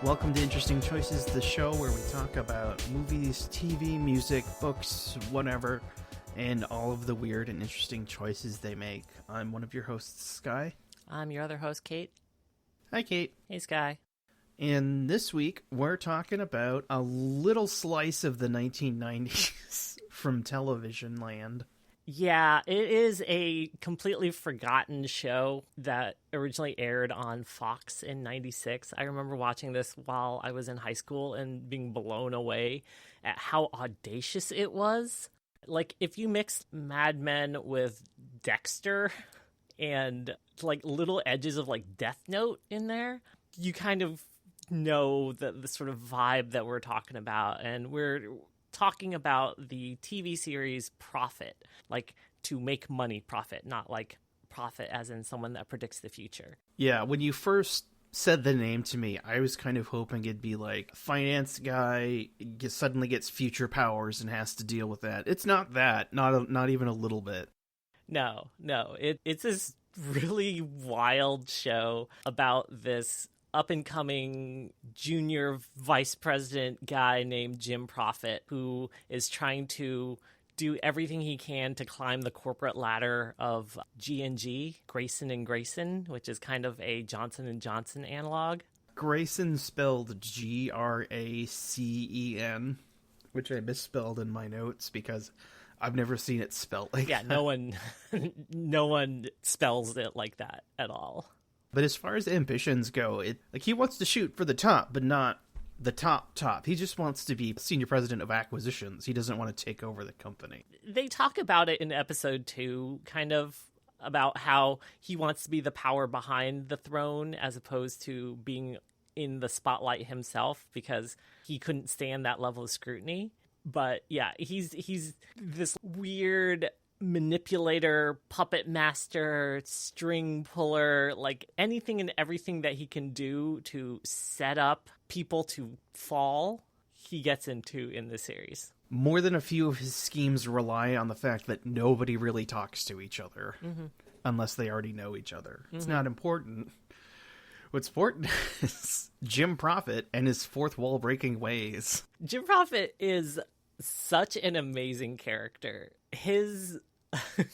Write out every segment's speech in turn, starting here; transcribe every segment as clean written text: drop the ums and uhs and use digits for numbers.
Welcome to Interesting Choices, the show where we talk about movies, TV, music, books, whatever, and all of the weird and interesting choices they make. I'm one of your hosts, Sky. I'm your other host, Kate. Hi, Kate. Hey, Sky. And this week, we're talking about a little slice of the 1990s from television land. Yeah, it is a completely forgotten show that originally aired on Fox in 96. I remember watching this while I was in high school and being blown away at how audacious it was. Like, if you mixed Mad Men with Dexter and, like, little edges of, like, Death Note in there, you kind of know the sort of vibe that we're talking about. And we're talking about the TV series Profit, like to make money profit, not like profit as in someone that predicts the future. Yeah, when you first said the name to me, I was kind of hoping it'd be like a finance guy suddenly gets future powers and has to deal with that. It's not that, not even a little bit. No, it's this really wild show about this up-and-coming junior vice president guy named Jim Profit, who is trying to do everything he can to climb the corporate ladder of G&G, Grayson and Grayson, which is kind of a Johnson & Johnson analog. Grayson spelled Gracen, which I misspelled in my notes because I've never seen it spelled like that. Yeah, no one spells it like that at all. But as far as ambitions go, he wants to shoot for the top, but not the top. He just wants to be senior president of acquisitions. He doesn't want to take over the company. They talk about it in episode 2, kind of about how he wants to be the power behind the throne as opposed to being in the spotlight himself because he couldn't stand that level of scrutiny. But yeah, he's this weird manipulator, puppet master, string puller, like anything and everything that he can do to set up people to fall, he gets into in this series. More than a few of his schemes rely on the fact that nobody really talks to each other unless they already know each other. It's not important. What's important is Jim Profit and his fourth wall breaking ways. Jim Profit is such an amazing character. His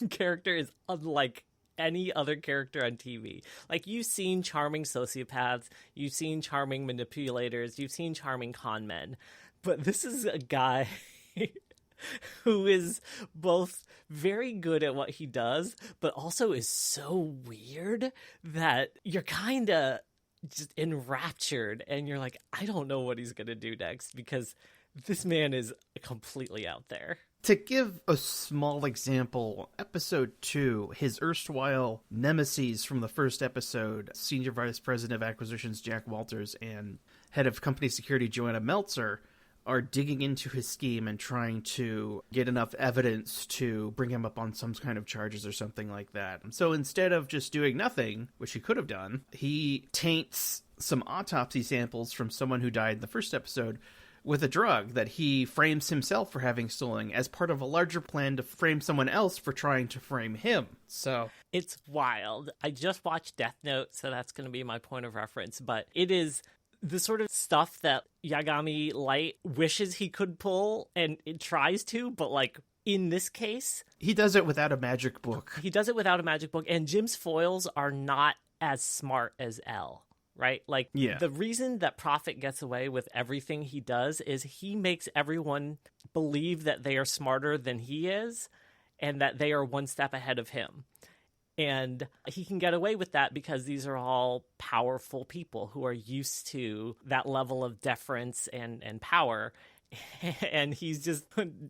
character is unlike any other character on TV. Like, you've seen charming sociopaths, you've seen charming manipulators, you've seen charming con men, but this is a guy who is both very good at what he does, but also is so weird that you're kind of just enraptured, and you're like, I don't know what he's going to do next, because this man is completely out there. To give a small example, episode 2, his erstwhile nemesis from the first episode, Senior Vice President of Acquisitions Jack Walters and Head of Company Security Joanna Meltzer, are digging into his scheme and trying to get enough evidence to bring him up on some kind of charges or something like that. So instead of just doing nothing, which he could have done, he taints some autopsy samples from someone who died in the first episode with a drug that he frames himself for having stolen as part of a larger plan to frame someone else for trying to frame him. So it's wild. I just watched Death Note, so that's going to be my point of reference, but it is the sort of stuff that Yagami Light wishes he could pull, and it tries to, but like in this case, he does it without a magic book. And Jim's foils are not as smart as L. Right? Like, yeah. The reason that Prophet gets away with everything he does is he makes everyone believe that they are smarter than he is and that they are one step ahead of him. And he can get away with that because these are all powerful people who are used to that level of deference and power. And he's just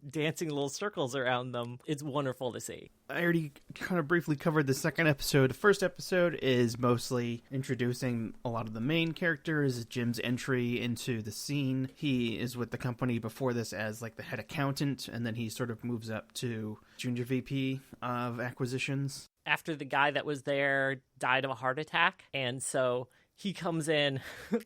dancing little circles around them. It's wonderful to see. I already kind of briefly covered the second episode. The first episode is mostly introducing a lot of the main characters, Jim's entry into the scene. He is with the company before this as like the head accountant, and then he sort of moves up to junior VP of acquisitions. After the guy that was there died of a heart attack, and so he comes in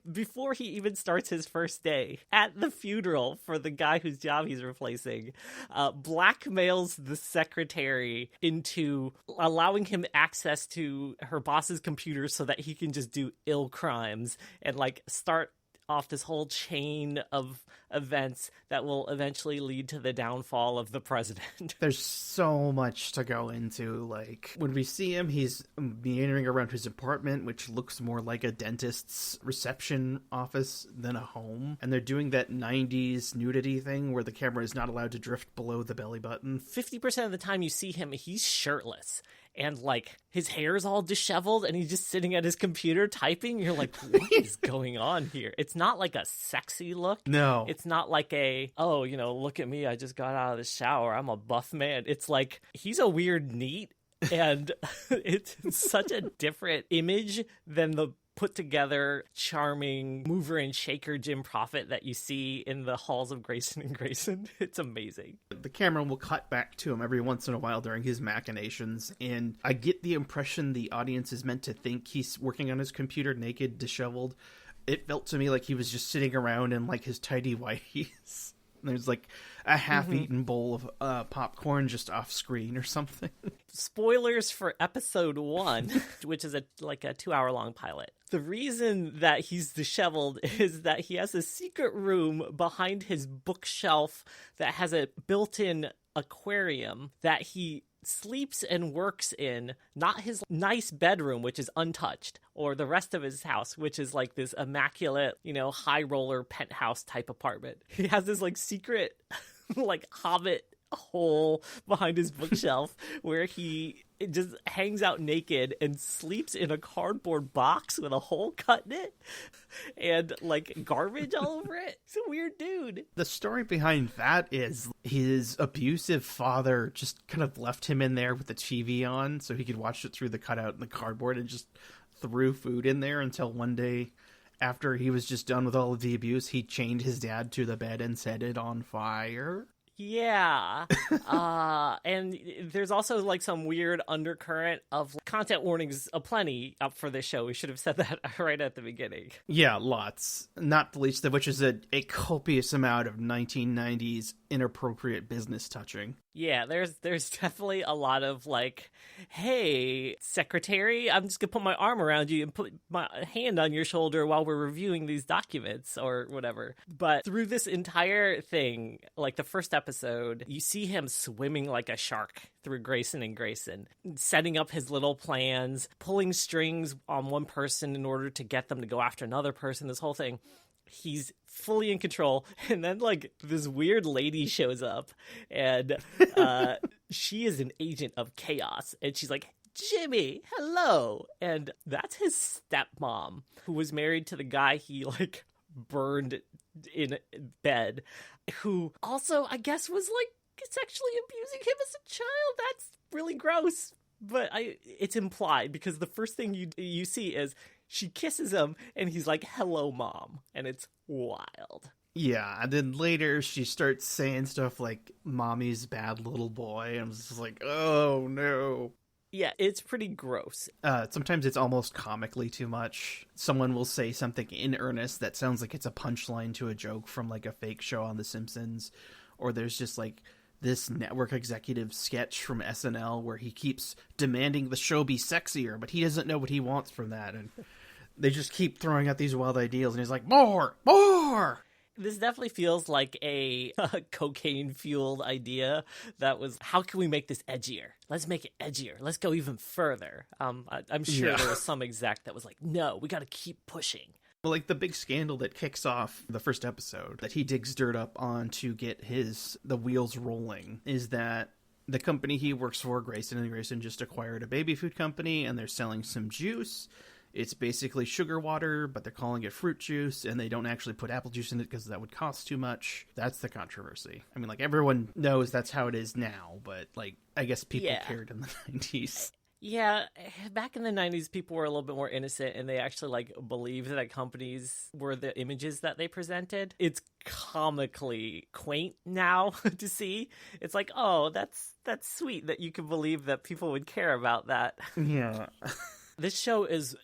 before he even starts his first day at the funeral for the guy whose job he's replacing, blackmails the secretary into allowing him access to her boss's computer so that he can just do ill crimes and like start off this whole chain of events that will eventually lead to the downfall of the president. There's so much to go into. Like, when we see him, he's meandering around his apartment, which looks more like a dentist's reception office than a home. And they're doing that 90s nudity thing where the camera is not allowed to drift below the belly button. 50% of the time you see him, he's shirtless. And, like, his hair is all disheveled and he's just sitting at his computer typing. You're like, what is going on here? It's not like a sexy look. No. It's not like a, oh, you know, look at me. I just got out of the shower. I'm a buff man. It's like, he's a weird neat. And it's such a different image than the put together, charming mover and shaker Jim Prophet that you see in the halls of Grayson and Grayson. It's amazing. The camera will cut back to him every once in a while during his machinations, and I get the impression the audience is meant to think he's working on his computer naked, disheveled. It felt to me like he was just sitting around in like his tidy whities. There's like a half-eaten bowl of popcorn just off screen or something. Spoilers for episode 1, which is a 2-hour-long pilot. The reason that he's disheveled is that he has a secret room behind his bookshelf that has a built-in aquarium that he sleeps and works in, not his nice bedroom, which is untouched, or the rest of his house, which is like this immaculate, high roller penthouse type apartment. He has this like secret, like hobbit hole behind his bookshelf where he just hangs out naked and sleeps in a cardboard box with a hole cut in it and like garbage all over it. He's a weird dude. The story behind that is his abusive father just kind of left him in there with the TV on so he could watch it through the cutout in the cardboard, and just threw food in there until one day, after he was just done with all of the abuse, he chained his dad to the bed and set it on fire. Yeah. And there's also like some weird undercurrent of content warnings aplenty up for this show. We should have said that right at the beginning. Yeah, lots. Not the least of which is a copious amount of 1990s inappropriate business touching. Yeah, there's definitely a lot of like, hey, secretary, I'm just going to put my arm around you and put my hand on your shoulder while we're reviewing these documents or whatever. But through this entire thing, like the first episode, you see him swimming like a shark through Grayson and Grayson, setting up his little plans, pulling strings on one person in order to get them to go after another person, this whole thing. He's fully in control, and then like this weird lady shows up, and she is an agent of chaos, and she's like, Jimmy, hello. And that's his stepmom, who was married to the guy he like burned in bed, who also I guess was like sexually abusing him as a child. That's really gross, but it's implied because the first thing you see is she kisses him, and he's like, hello, Mom. And it's wild. Yeah, and then later she starts saying stuff like, Mommy's bad little boy. And I was just like, oh, no. Yeah, it's pretty gross. Sometimes it's almost comically too much. Someone will say something in earnest that sounds like it's a punchline to a joke from like a fake show on The Simpsons. Or there's just like this network executive sketch from SNL where he keeps demanding the show be sexier, but he doesn't know what he wants from that. And they just keep throwing out these wild ideas, and he's like, more! This definitely feels like a cocaine-fueled idea that was, how can we make this edgier? Let's make it edgier. Let's go even further. I'm sure there was some exec that was like, no, we got to keep pushing. Well, like the big scandal that kicks off the first episode that he digs dirt up on to get the wheels rolling is that the company he works for, Grayson & Grayson, just acquired a baby food company, and they're selling some juice. It's basically sugar water, but they're calling it fruit juice, and they don't actually put apple juice in it because that would cost too much. That's the controversy. I mean, like, everyone knows that's how it is now, but, like, I guess people cared in the 90s. Yeah, back in the 90s, people were a little bit more innocent, and they actually, like, believed that companies were the images that they presented. It's comically quaint now to see. It's like, oh, that's sweet that you can believe that people would care about that. Yeah. This show is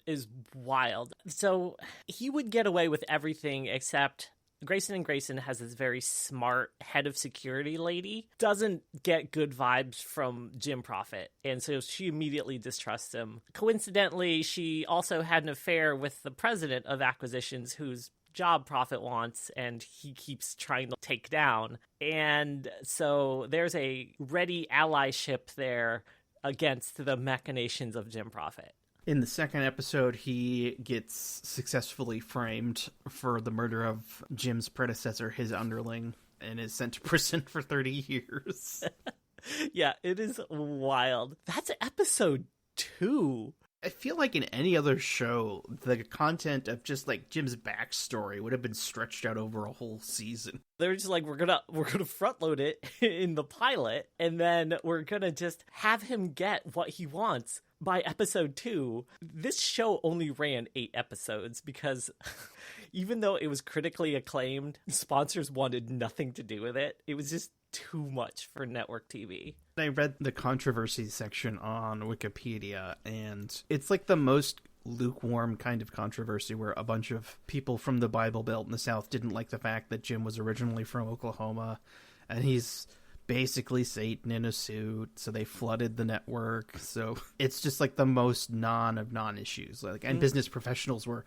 wild. So he would get away with everything except Grayson & Grayson has this very smart head of security lady. Doesn't get good vibes from Jim Prophet. And so she immediately distrusts him. Coincidentally, she also had an affair with the president of acquisitions, who's job Prophet wants and he keeps trying to take down. And so there's a ready allyship there against the machinations of Jim Prophet. In the second episode, he gets successfully framed for the murder of Jim's predecessor, his underling, and is sent to prison for 30 years. Yeah, it is wild. That's episode 2. I feel like in any other show, the content of just like Jim's backstory would have been stretched out over a whole season. They're just like, we're gonna front load it in the pilot, and then we're gonna just have him get what he wants by episode 2. This show only ran 8 episodes because even though it was critically acclaimed, sponsors wanted nothing to do with it. It was just too much for network TV. I read the controversy section on Wikipedia, and it's like the most lukewarm kind of controversy where a bunch of people from the Bible Belt in the South didn't like the fact that Jim was originally from Oklahoma, and he's basically Satan in a suit, so they flooded the network. So it's just like the most non-issues. And business professionals were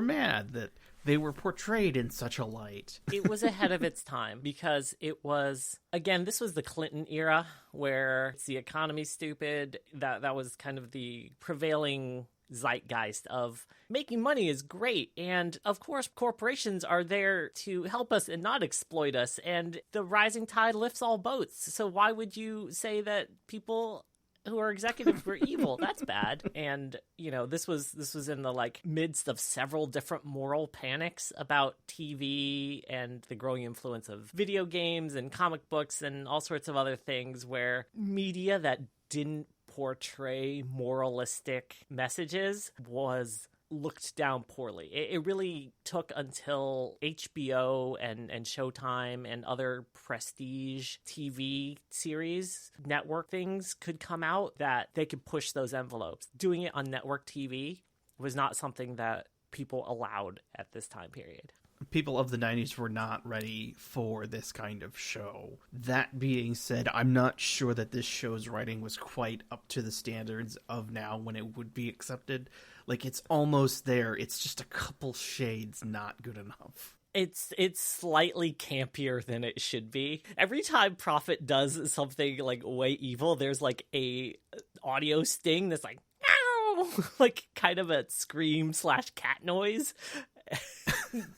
mad that they were portrayed in such a light. It was ahead of its time because it was, again, this was the Clinton era where it's the economy's stupid. That was kind of the prevailing zeitgeist of making money is great. And of course, corporations are there to help us and not exploit us. And the rising tide lifts all boats. So why would you say that people who are executives were evil? That's bad. And, you know, this was in the like midst of several different moral panics about TV and the growing influence of video games and comic books and all sorts of other things where media that didn't portray moralistic messages was looked down poorly. It really took until HBO and Showtime and other prestige TV series, network things could come out that they could push those envelopes. Doing it on network TV was not something that people allowed at this time period. People of the 90s were not ready for this kind of show. That being said, I'm not sure that this show's writing was quite up to the standards of now when it would be accepted. Like, it's almost there. It's just a couple shades not good enough. It's slightly campier than it should be. Every time Prophet does something like way evil, there's like a audio sting that's like, ow! Like kind of a scream/cat noise.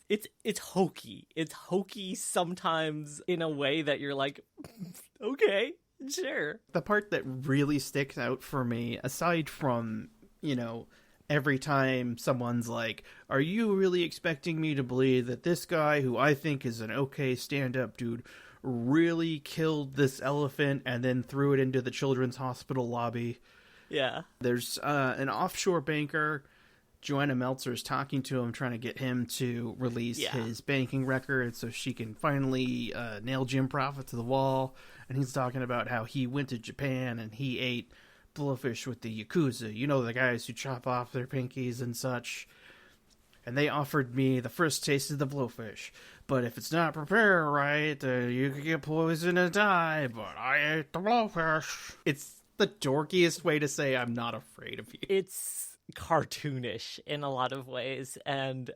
It's hokey. It's hokey sometimes in a way that you're like, okay, sure. The part that really sticks out for me, aside from, you know, every time someone's like, are you really expecting me to believe that this guy, who I think is an okay stand-up dude, really killed this elephant and then threw it into the children's hospital lobby? Yeah. There's an offshore banker. Joanna Meltzer's talking to him, trying to get him to release his banking record so she can finally nail Jim Prophet to the wall. And he's talking about how he went to Japan and he ate blowfish with the Yakuza. You know, the guys who chop off their pinkies and such. And they offered me the first taste of the blowfish. But if it's not prepared right, you could get poisoned and die. But I ate the blowfish. It's the dorkiest way to say I'm not afraid of you. It's cartoonish in a lot of ways, and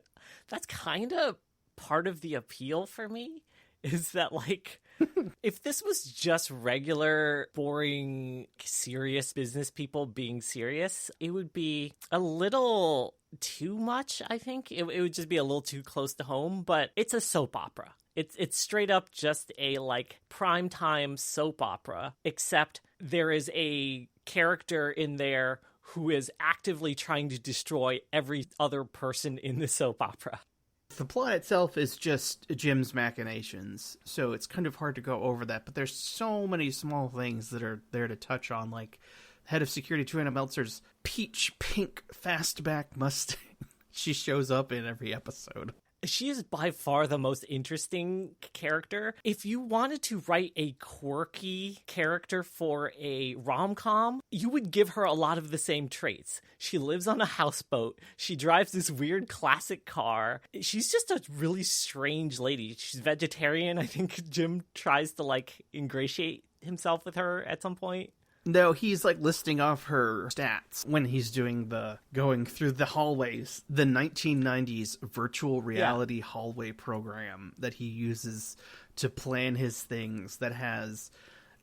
that's kind of part of the appeal for me, is that like if this was just regular boring serious business people being serious, it would be a little too much. I think it would just be a little too close to home. But it's a soap opera. It's straight up just a like primetime soap opera, except there is a character in there who is actively trying to destroy every other person in the soap opera. The plot itself is just Jim's machinations, so it's kind of hard to go over that, but there's so many small things that are there to touch on, like head of security Joanna Meltzer's peach pink fastback Mustang. She shows up in every episode. She is by far the most interesting character. If you wanted to write a quirky character for a rom-com, you would give her a lot of the same traits. She lives on a houseboat. She drives this weird classic car. She's just a really strange lady. She's vegetarian. I think Jim tries to like ingratiate himself with her at some point. No, he's like listing off her stats when he's going through the hallways, the 1990s virtual reality hallway program that he uses to plan his things, that has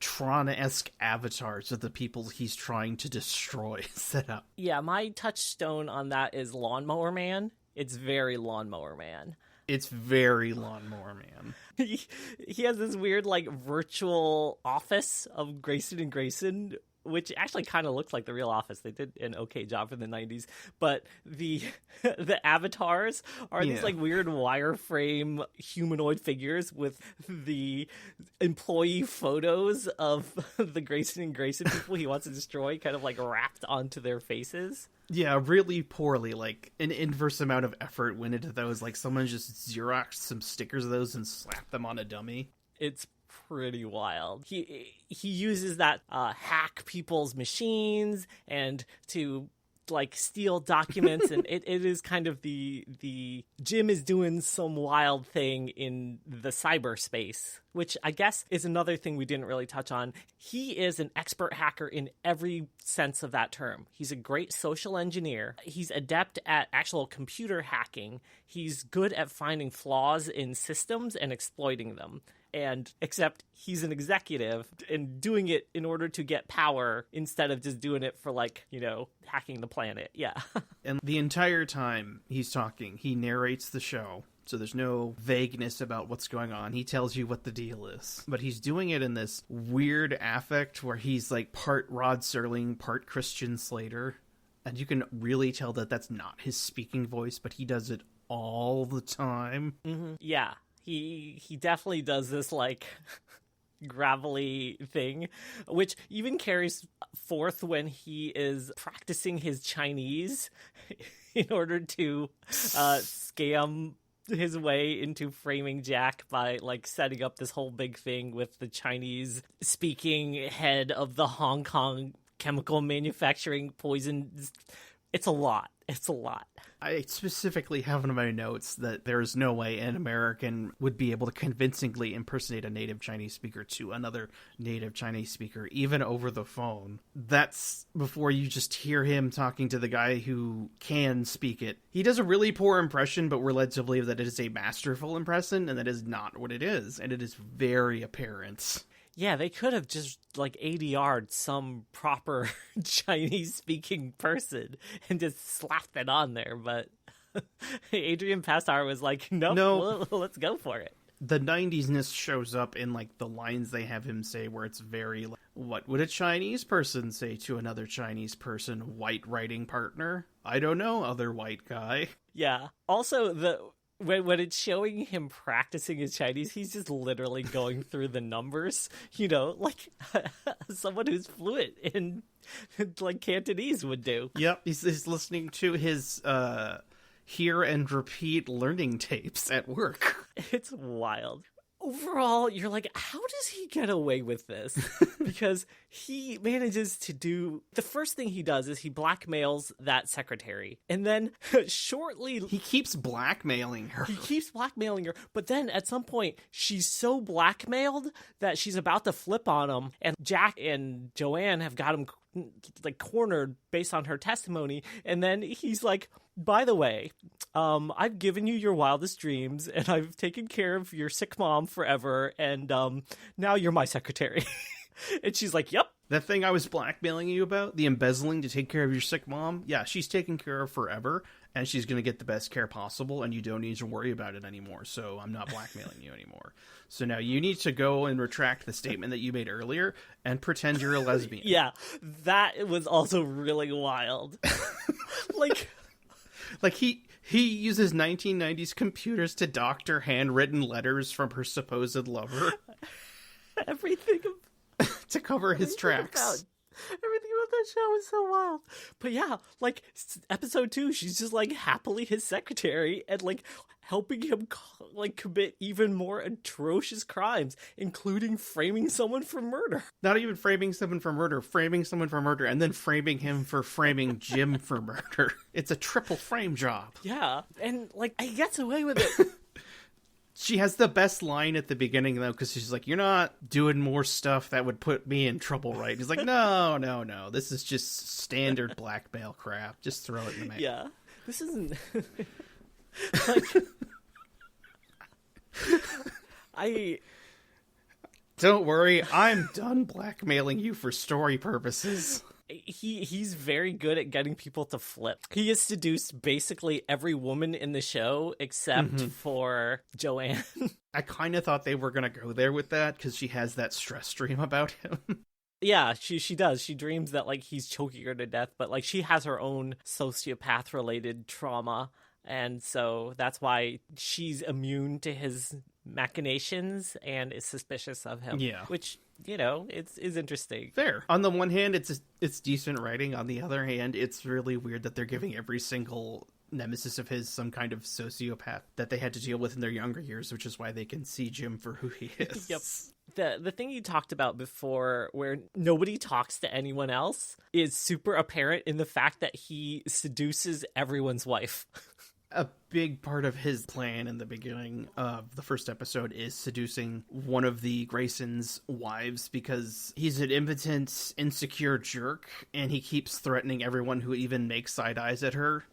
Tron-esque avatars of the people he's trying to destroy set up. Yeah, my touchstone on that is Lawnmower Man. It's very Lawnmower Man. It's very Lawnmower Man. He has this weird, like, virtual office of Grayson and Grayson, which actually kind of looks like the real office. They did an okay job in the 90s. But the avatars are these, like, weird wireframe humanoid figures with the employee photos of the Grayson and Grayson people he wants to destroy kind of, like, wrapped onto their faces. Yeah, really poorly. Like, an inverse amount of effort went into those. Like, someone just Xeroxed some stickers of those and slapped them on a dummy. It's pretty wild. He uses that hack people's machines and to like steal documents, and it is kind of the Jim is doing some wild thing in the cyberspace, which I guess is another thing we didn't really touch on. He is an expert hacker in every sense of that term. He's a great social engineer. He's adept at actual computer hacking. He's good at finding flaws in systems and exploiting them. And except he's an executive and doing it in order to get power instead of just doing it for, like, you know, hacking the planet. Yeah. And the entire time he's talking, he narrates the show. So there's no vagueness about what's going on. He tells you what the deal is. But he's doing it in this weird affect where he's like part Rod Serling, part Christian Slater. And you can really tell that that's not his speaking voice, but he does it all the time. Mm-hmm. Yeah. He definitely does this, like, gravelly thing, which even carries forth when he is practicing his Chinese in order to scam his way into framing Jack by, like, setting up this whole big thing with the Chinese speaking head of the Hong Kong chemical manufacturing poison. It's a lot. It's a lot. I specifically have in my notes that there's no way an American would be able to convincingly impersonate a native Chinese speaker to another native Chinese speaker, even over the phone. That's before you just hear him talking to the guy who can speak it. He does a really poor impression, but we're led to believe that it is a masterful impression, and that is not what it is, and it is very apparent. Yeah, they could have just, like, ADR'd some proper Chinese-speaking person and just slapped it on there, but Adrian Pastar was like, no, let's go for it. The 90s-ness shows up in, like, the lines they have him say where it's very, like, what would a Chinese person say to another Chinese person, white writing partner? I don't know, other white guy. Yeah. Also, when it's showing him practicing his Chinese, he's just literally going through the numbers, you know, like someone who's fluent in, like, Cantonese would do. Yep, he's listening to his hear and repeat learning tapes at work. It's wild. Overall, you're like, how does he get away with this? Because he manages to do... The first thing he does is he blackmails that secretary. And then shortly... He keeps blackmailing her. But then at some point, she's so blackmailed that she's about to flip on him. And Jack and Joanne have got him, like, cornered based on her testimony. And then he's like... By the way, I've given you your wildest dreams, and I've taken care of your sick mom forever, and now you're my secretary. And she's like, yep. That thing I was blackmailing you about, the embezzling to take care of your sick mom, yeah, she's taken care of forever, and she's going to get the best care possible, and you don't need to worry about it anymore, so I'm not blackmailing you anymore. So now you need to go and retract the statement that you made earlier and pretend you're a lesbian. Yeah, that was also really wild. Like, he uses 1990s computers to doctor handwritten letters from her supposed lover. Everything to cover his tracks. Everything about that show is so wild. But yeah, like, episode 2, she's just, like, happily his secretary and, like, helping him, like, commit even more atrocious crimes, including framing someone for murder. Not even framing someone for murder, and then framing him for framing Jim for murder. It's a triple frame job. Yeah, and, like, he gets away with it. She has the best line at the beginning, though, because she's like, you're not doing more stuff that would put me in trouble, right? He's like, no. This is just standard blackmail crap. Just throw it in the mail. Yeah. This isn't... Don't worry, I'm done blackmailing you for story purposes. He's very good at getting people to flip. He has seduced basically every woman in the show except for Joanne. I kind of thought they were going to go there with that because she has that stress dream about him. Yeah, she does. She dreams that, like, he's choking her to death, but, like, she has her own sociopath-related trauma, and so that's why she's immune to his machinations and is suspicious of him. Yeah. Which, you know, is interesting. Fair. On the one hand, it's decent writing. On the other hand, it's really weird that they're giving every single nemesis of his some kind of sociopath that they had to deal with in their younger years, which is why they can see Jim for who he is. Yep. The thing you talked about before, where nobody talks to anyone else, is super apparent in the fact that he seduces everyone's wife. A big part of his plan in the beginning of the first episode is seducing one of the Graysons' wives because he's an impotent, insecure jerk, and he keeps threatening everyone who even makes side eyes at her.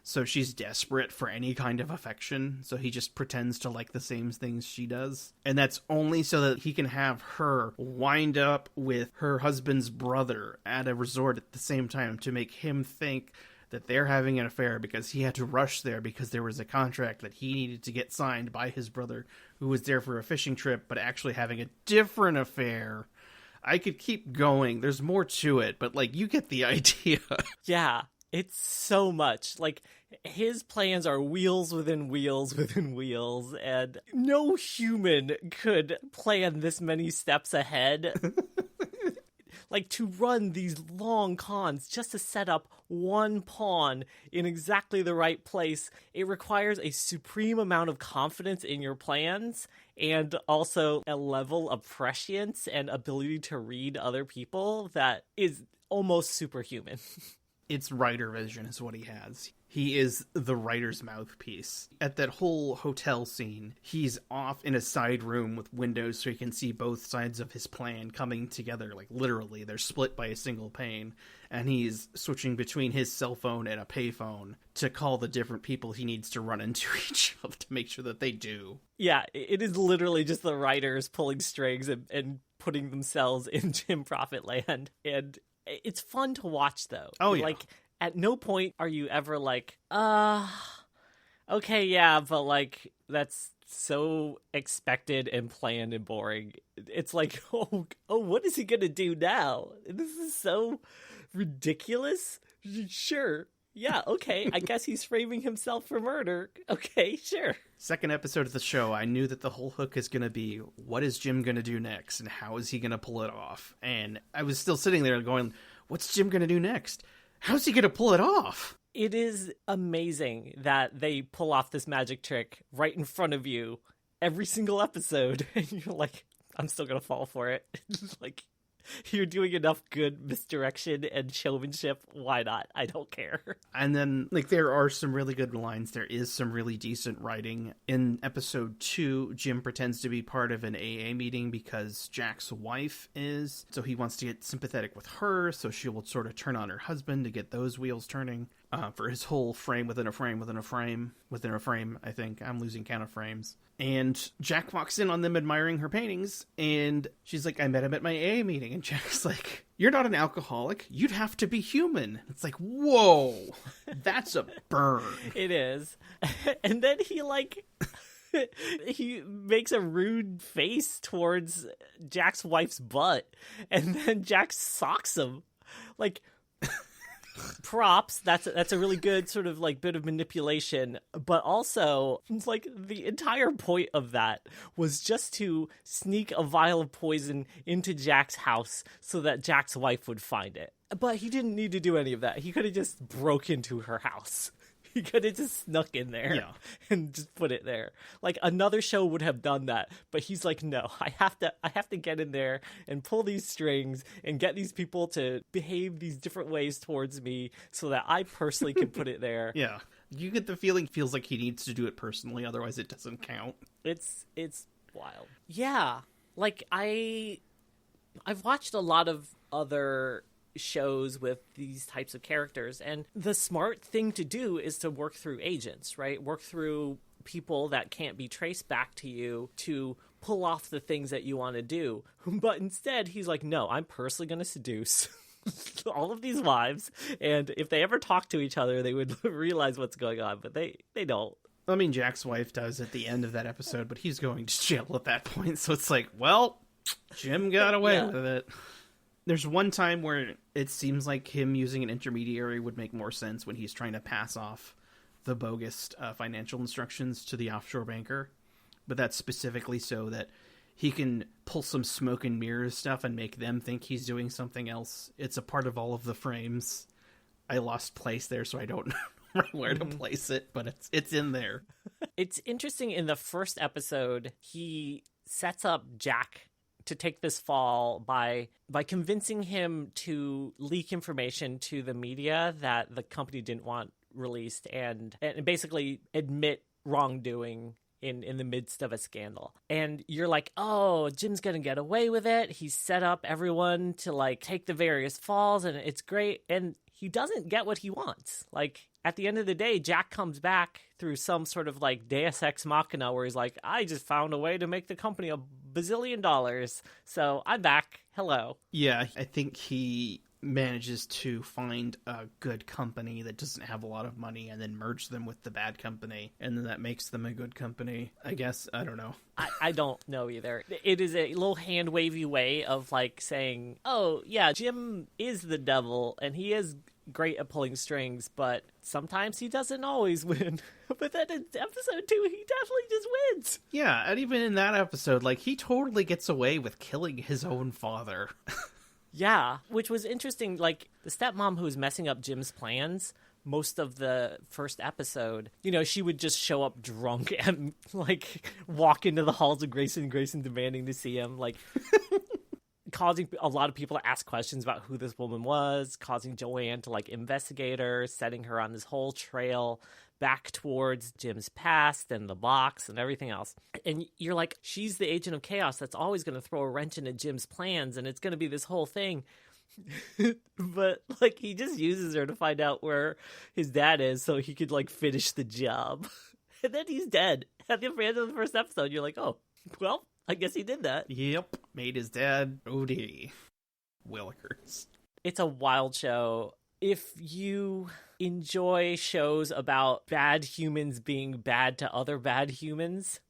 So she's desperate for any kind of affection, so he just pretends to like the same things she does. And that's only so that he can have her wind up with her husband's brother at a resort at the same time to make him think that they're having an affair because he had to rush there because there was a contract that he needed to get signed by his brother who was there for a fishing trip but actually having a different affair. I could keep going. There's more to it, but, like, you get the idea. Yeah, it's so much. Like, his plans are wheels within wheels within wheels, and no human could plan this many steps ahead. Like, to run these long cons just to set up one pawn in exactly the right place, it requires a supreme amount of confidence in your plans and also a level of prescience and ability to read other people that is almost superhuman. It's writer vision is what he has. He is the writer's mouthpiece. At that whole hotel scene, he's off in a side room with windows so he can see both sides of his plan coming together. Like, literally, they're split by a single pane. And he's switching between his cell phone and a payphone to call the different people he needs to run into each of to make sure that they do. Yeah, it is literally just the writers pulling strings and putting themselves in Jim Profit land. And it's fun to watch, though. Oh, yeah. Like, at no point are you ever like, okay, yeah, but, like, that's so expected and planned and boring. It's like, oh, what is he gonna do now? This is so ridiculous. Sure. Yeah, okay, I guess he's framing himself for murder. Okay, sure. Second episode of the show, I knew that the whole hook is going to be, what is Jim going to do next, and how is he going to pull it off? And I was still sitting there going, what's Jim going to do next? How's he going to pull it off? It is amazing that they pull off this magic trick right in front of you every single episode, and you're like, I'm still going to fall for it. Like, you're doing enough good misdirection and showmanship. Why not? I don't care. And then, like, there are some really good lines. There is some really decent writing. In episode 2, Jim pretends to be part of an AA meeting because Jack's wife is. So he wants to get sympathetic with her, so she will sort of turn on her husband to get those wheels turning. For his whole frame within a frame within a frame within a frame, I think. I'm losing count of frames. And Jack walks in on them admiring her paintings, and she's like, I met him at my AA meeting. And Jack's like, you're not an alcoholic. You'd have to be human. It's like, whoa, that's a burn. It is. And then he, like, he makes a rude face towards Jack's wife's butt, and then Jack socks him. Like, props. That's a really good sort of, like, bit of manipulation, but also, it's like, the entire point of that was just to sneak a vial of poison into Jack's house so that Jack's wife would find it. But he didn't need to do any of that. He could have just broke into her house. He could have just snuck in there and just put it there. Like another show would have done that, but he's like, no, I have to get in there and pull these strings and get these people to behave these different ways towards me so that I personally can put it there. Yeah. You get the feeling feels like he needs to do it personally, otherwise it doesn't count. It's wild. Yeah. Like I've watched a lot of other shows with these types of characters, and the smart thing to do is to work through agents, right? Work through people that can't be traced back to you to pull off the things that you want to do. But instead, he's like, no, I'm personally going to seduce all of these wives, and if they ever talk to each other, they would realize what's going on, but they don't. I mean, Jack's wife does at the end of that episode, but he's going to jail at that point, so it's like, well, Jim got away with it. There's one time where it seems like him using an intermediary would make more sense when he's trying to pass off the bogus financial instructions to the offshore banker. But that's specifically so that he can pull some smoke and mirrors stuff and make them think he's doing something else. It's a part of all of the frames. I lost place there, so I don't know where to place it, but it's in there. It's interesting, in the first episode, he sets up Jack to take this fall by convincing him to leak information to the media that the company didn't want released and basically admit wrongdoing in the midst of a scandal. And you're like, oh, Jim's gonna get away with it. He's set up everyone to like take the various falls and it's great. And he doesn't get what he wants. Like, at the end of the day, Jack comes back through some sort of like Deus Ex Machina where he's like, I just found a way to make the company $1 bazillion. So I'm back. Hello. Yeah, I think he manages to find a good company that doesn't have a lot of money and then merge them with the bad company. And then that makes them a good company. I guess. I don't know. I don't know either. It is a little hand wavy way of like saying, oh, yeah, Jim is the devil and he is great at pulling strings, but sometimes he doesn't always win. But then in episode 2, he definitely just wins. Yeah, and even in that episode, like, he totally gets away with killing his own father. Yeah, which was interesting. Like, the stepmom who was messing up Jim's plans most of the first episode, you know, she would just show up drunk and, like, walk into the halls of Grayson demanding to see him, like... causing a lot of people to ask questions about who this woman was, causing Joanne to like investigate her, setting her on this whole trail back towards Jim's past and the box and everything else. And you're like, she's the agent of chaos that's always going to throw a wrench into Jim's plans, and it's going to be this whole thing. But like, he just uses her to find out where his dad is so he could like finish the job. And then he's dead at the end of the first episode. You're like, oh, well, I guess he did that. Yep. Made his dad OD. Willikers. It's a wild show. If you enjoy shows about bad humans being bad to other bad humans,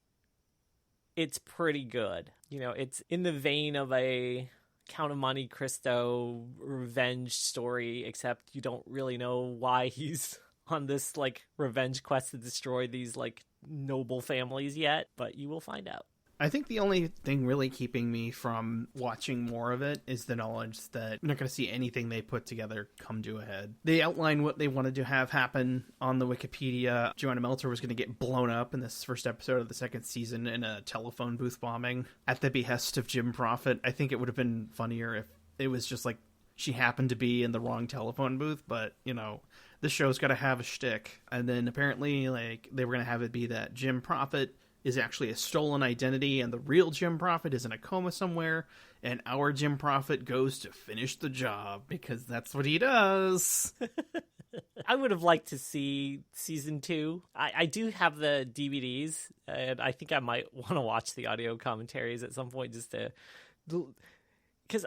it's pretty good. You know, it's in the vein of a Count of Monte Cristo revenge story, except you don't really know why he's on this, like, revenge quest to destroy these, like, noble families yet, but you will find out. I think the only thing really keeping me from watching more of it is the knowledge that I'm not going to see anything they put together come to a head. They outline what they wanted to have happen on the Wikipedia. Joanna Melter was going to get blown up in this first episode of the second season in a telephone booth bombing at the behest of Jim Prophet. I think it would have been funnier if it was just like she happened to be in the wrong telephone booth, but, you know, the show's got to have a shtick. And then apparently, like, they were going to have it be that Jim Prophet is actually a stolen identity, and the real Jim Prophet is in a coma somewhere, and our Jim Prophet goes to finish the job, because that's what he does. I would have liked to see season 2. I do have the DVDs, and I think I might want to watch the audio commentaries at some point just to... Because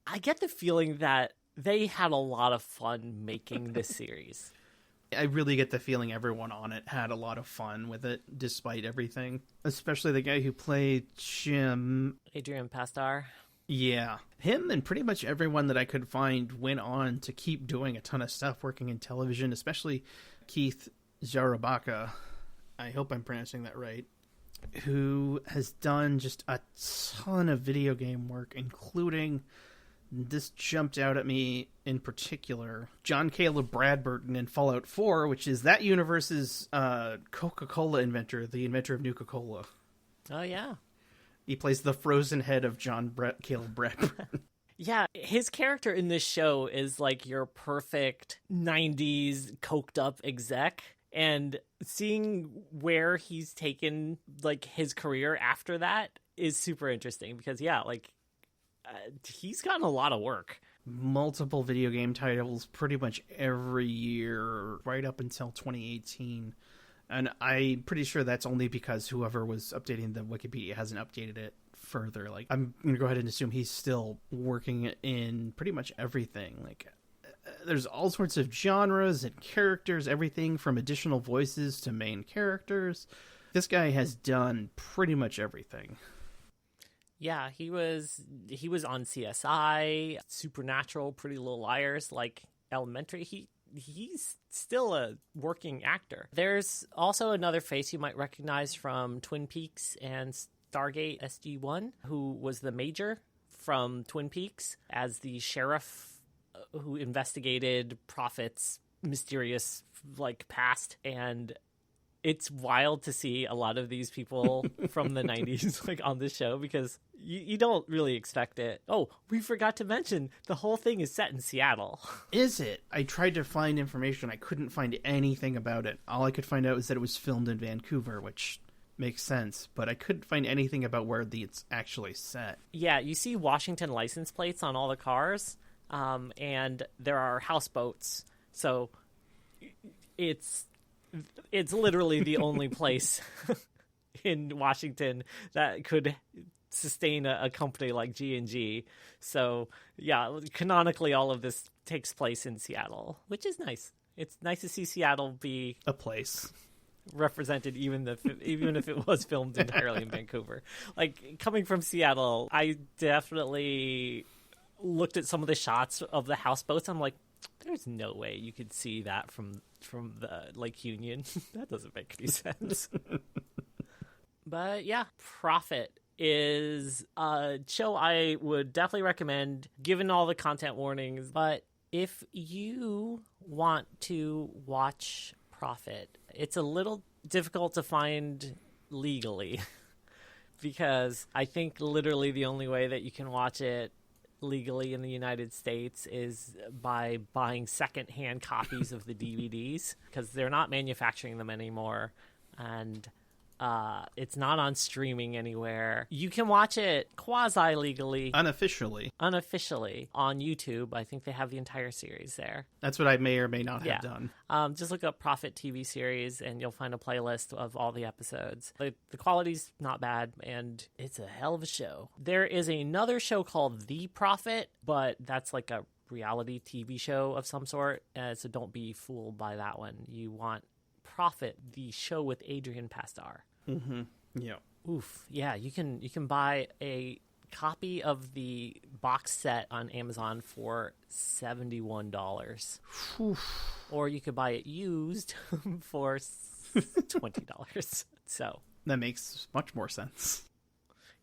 I get the feeling that they had a lot of fun making this series. I really get the feeling everyone on it had a lot of fun with it, despite everything. Especially the guy who played Jim. Adrian Pastar. Yeah. Him and pretty much everyone that I could find went on to keep doing a ton of stuff working in television, especially Keith Jarabaka. I hope I'm pronouncing that right. Who has done just a ton of video game work, including This jumped out at me in particular. John Caleb Bradburton in Fallout 4, which is that universe's Coca-Cola inventor, the inventor of Nuka-Cola. Oh, yeah. He plays the frozen head of Caleb Bradburton. Yeah, his character in this show is like your perfect 90s coked up exec. And seeing where he's taken like his career after that is super interesting because, yeah, like he's gotten a lot of work. Multiple video game titles pretty much every year right up until 2018. And I'm pretty sure that's only because whoever was updating the Wikipedia hasn't updated it further. Like, I'm going to go ahead and assume he's still working in pretty much everything. Like, there's all sorts of genres and characters, everything from additional voices to main characters. This guy has done pretty much everything. Yeah, he was on CSI, Supernatural, Pretty Little Liars, like Elementary. He's still a working actor. There's also another face you might recognize from Twin Peaks and Stargate SG-1, who was the Major from Twin Peaks as the sheriff who investigated Prophet's mysterious like past. And it's wild to see a lot of these people from the 90s like on this show because you don't really expect it. Oh, we forgot to mention the whole thing is set in Seattle. Is it? I tried to find information. I couldn't find anything about it. All I could find out was that it was filmed in Vancouver, which makes sense, but I couldn't find anything about where it's actually set. Yeah, you see Washington license plates on all the cars, and there are houseboats. So it's literally the only place in Washington that could sustain a company like G&G. So, yeah, canonically all of this takes place in Seattle, which is nice. It's nice to see Seattle be a place represented, even if it was filmed entirely in Vancouver. Like, coming from Seattle, I definitely looked at some of the shots of the houseboats. I'm like, there's no way you could see that from the Lake Union. That doesn't make any sense. But yeah, Prophet is a show I would definitely recommend, given all the content warnings. But if you want to watch Prophet, it's a little difficult to find legally because I think literally the only way that you can watch it legally in the United States is by buying secondhand copies of the DVDs because they're not manufacturing them anymore, and it's not on streaming anywhere. You can watch it quasi-legally. Unofficially on YouTube. I think they have the entire series there. That's what I may or may not have done. Just look up Prophet TV series and you'll find a playlist of all the episodes. The quality's not bad and it's a hell of a show. There is another show called The Prophet, but that's like a reality TV show of some sort, so don't be fooled by that one. You want Prophet, the show with Adrian Pastar. Mm-hmm. Yeah. Oof. Yeah, you can buy a copy of the box set on Amazon for $71. Or you could buy it used for $20. So that makes much more sense.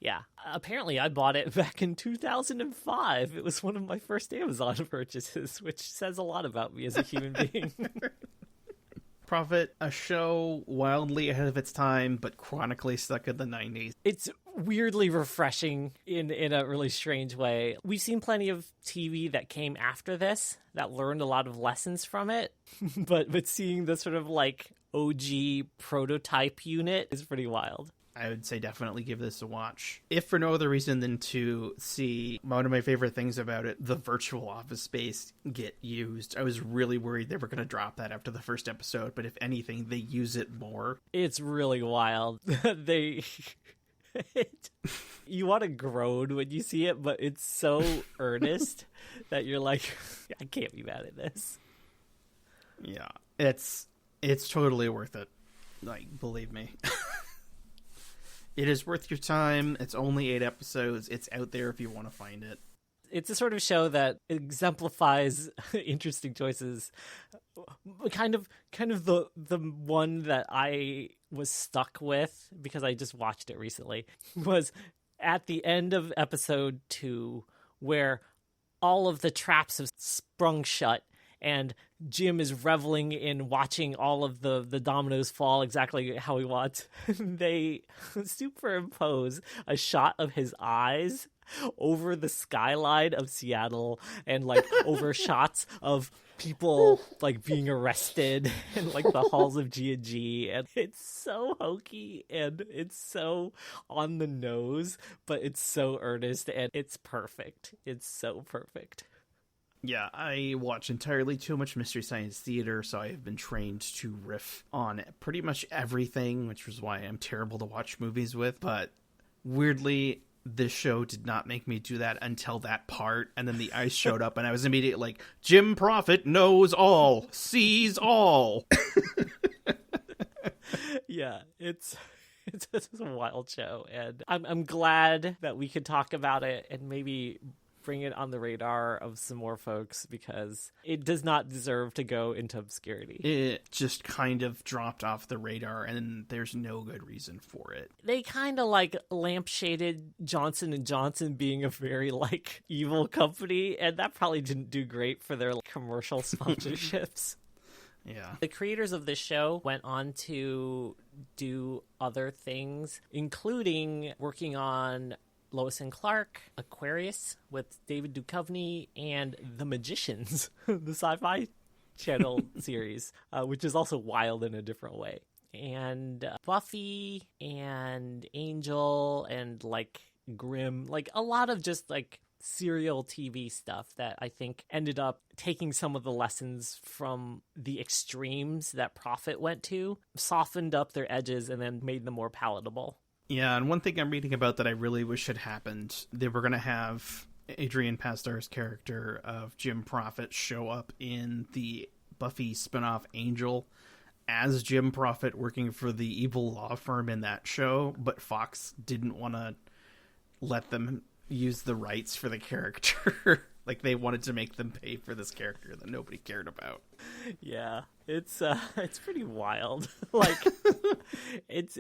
Yeah. Apparently I bought it back in 2005. It was one of my first Amazon purchases, which says a lot about me as a human being. Prophet, a show wildly ahead of its time, but chronically stuck in the 90s. It's weirdly refreshing in a really strange way. We've seen plenty of TV that came after this that learned a lot of lessons from it, but seeing the sort of like OG prototype unit is pretty wild. I would say definitely give this a watch. If for no other reason than to see one of my favorite things about it, the virtual office space, get used. I was really worried they were going to drop that after the first episode, but if anything, they use it more. It's really wild. You want to groan when you see it, but it's so earnest that you're like, I can't be mad at this. Yeah, it's totally worth it. Like, believe me. It is worth your time. It's only 8 episodes. It's out there if you want to find it. It's a sort of show that exemplifies interesting choices. Kind of the one that I was stuck with because I just watched it recently was at the end of episode 2 where all of the traps have sprung shut, and Jim is reveling in watching all of the dominoes fall exactly how he wants. They superimpose a shot of his eyes over the skyline of Seattle and like over shots of people like being arrested and like the halls of G&G, and it's so hokey and it's so on the nose, but it's so earnest and it's perfect. It's so perfect. Yeah, I watch entirely too much Mystery Science Theater, so I have been trained to riff on pretty much everything, which is why I'm terrible to watch movies with. But weirdly, this show did not make me do that until that part, and then the ice showed up, and I was immediately like, Jim Prophet knows all, sees all. Yeah, it's a wild show, and I'm glad that we could talk about it and maybe bring it on the radar of some more folks, because it does not deserve to go into obscurity. It just kind of dropped off the radar, and there's no good reason for it. They kind of like lampshaded Johnson & Johnson being a very like evil company, and that probably didn't do great for their like, commercial sponsorships. Yeah. The creators of this show went on to do other things, including working on Lois and Clark, Aquarius with David Duchovny, and The Magicians, the Sci-Fi Channel series, which is also wild in a different way. And Buffy and Angel and like Grimm, like a lot of just like serial TV stuff that I think ended up taking some of the lessons from the extremes that Prophet went to, softened up their edges, and then made them more palatable. Yeah, and one thing I'm reading about that I really wish had happened, they were going to have Adrian Pasdar's character of Jim Prophet show up in the Buffy spinoff Angel as Jim Prophet working for the evil law firm in that show, but Fox didn't want to let them use the rights for the character. Like, they wanted to make them pay for this character that nobody cared about. Yeah, it's pretty wild. Like, it's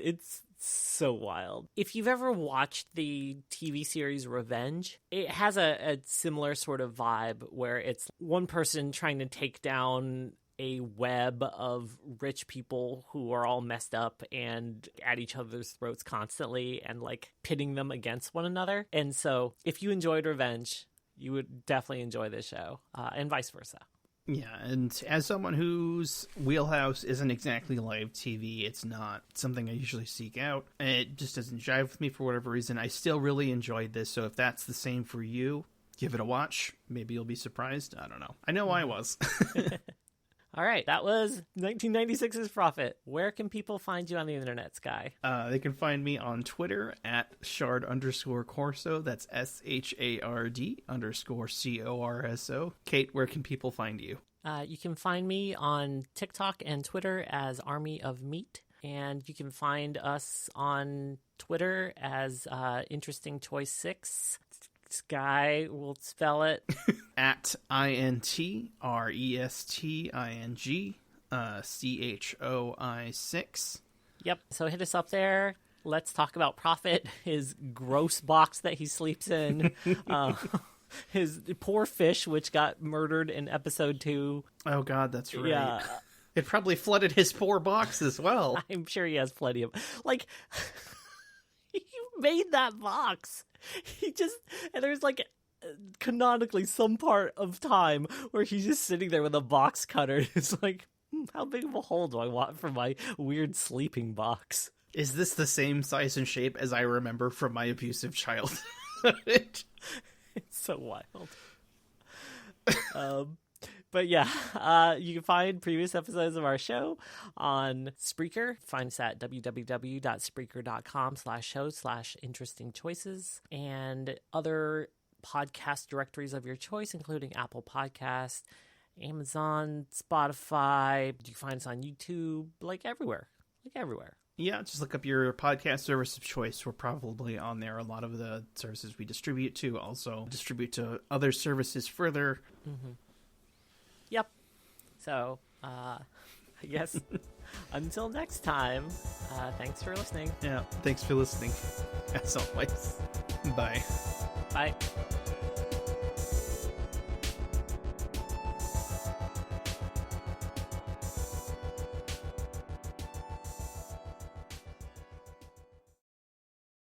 so wild. If you've ever watched the TV series Revenge, it has a similar sort of vibe where it's one person trying to take down a web of rich people who are all messed up and at each other's throats constantly and like pitting them against one another. And so if you enjoyed Revenge, you would definitely enjoy this show, and vice versa. Yeah, and as someone whose wheelhouse isn't exactly live TV, it's not something I usually seek out. It just doesn't jive with me for whatever reason. I still really enjoyed this, so if that's the same for you, give it a watch. Maybe you'll be surprised. I don't know. I know I was. All right, that was 1996's Prophet. Where can people find you on the internet, Sky? They can find me on Twitter at Shard_Corso. That's SHARD_CORSO. Kate, where can people find you? You can find me on TikTok and Twitter as Army of Meat. And you can find us on Twitter as Interesting Choice 6. Sky will spell it at INTRESTING CHOI6. Yep. So hit us up there. Let's talk about Prophet, his gross box that he sleeps in, his poor fish, which got murdered in episode 2. Oh, God, that's right. Yeah. It probably flooded his poor box as well. I'm sure he has plenty of... Like, he made that box. And there's like canonically some part of time where he's just sitting there with a box cutter. It's like, how big of a hole do I want for my weird sleeping box? Is this the same size and shape as I remember from my abusive childhood? It's so wild. But yeah, you can find previous episodes of our show on Spreaker. Find us at www.spreaker.com/show/interesting-choices and other podcast directories of your choice, including Apple Podcasts, Amazon, Spotify. You can find us on YouTube, like everywhere. Yeah, just look up your podcast service of choice. We're probably on there. A lot of the services we distribute to also distribute to other services further. Mm-hmm. Yep. So, I guess until next time, thanks for listening. Yeah, thanks for listening. As always. Bye. Bye.